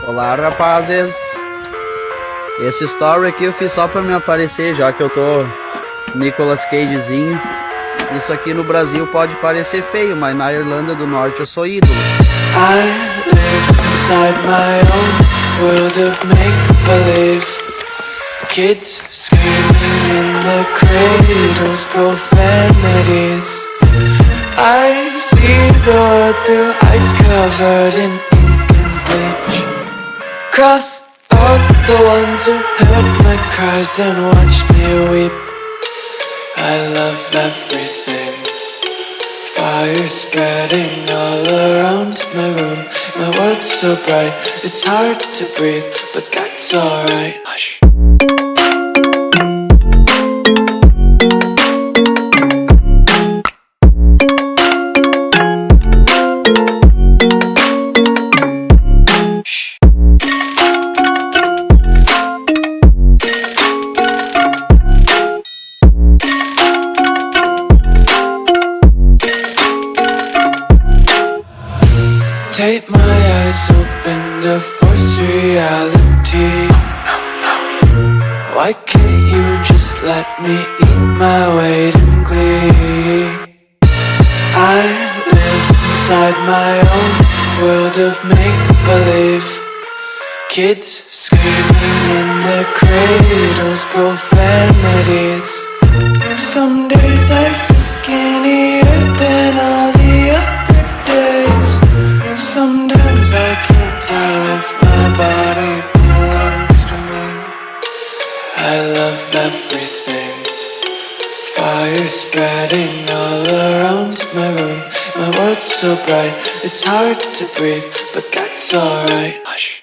Olá, rapazes. Esse story aqui eu fiz só pra me aparecer, já que eu tô Nicolas Cagezinho. Isso aqui no Brasil pode parecer feio, mas na Irlanda do Norte eu sou ídolo. I live inside my own world of make-believe. Kids screaming in the cradles, profanities. I see the world through ice covered in ink and bleach. Cross out the ones who heard my cries and watched me weep. I love everything. Fire spreading all around my room. My world's so bright, it's hard to breathe, but that's alright. Hush. Take my eyes open to force reality. Why can't you just let me eat my weight in glee? I live inside my own world of make-believe. Kids screaming in their cradles, profanities. Some days I feel skinnier than all the other days. Sometimes I can't tell if my body belongs to me. I love everything. Fire spreading all around my room. My world's so bright, it's hard to breathe, but that's alright. Hush.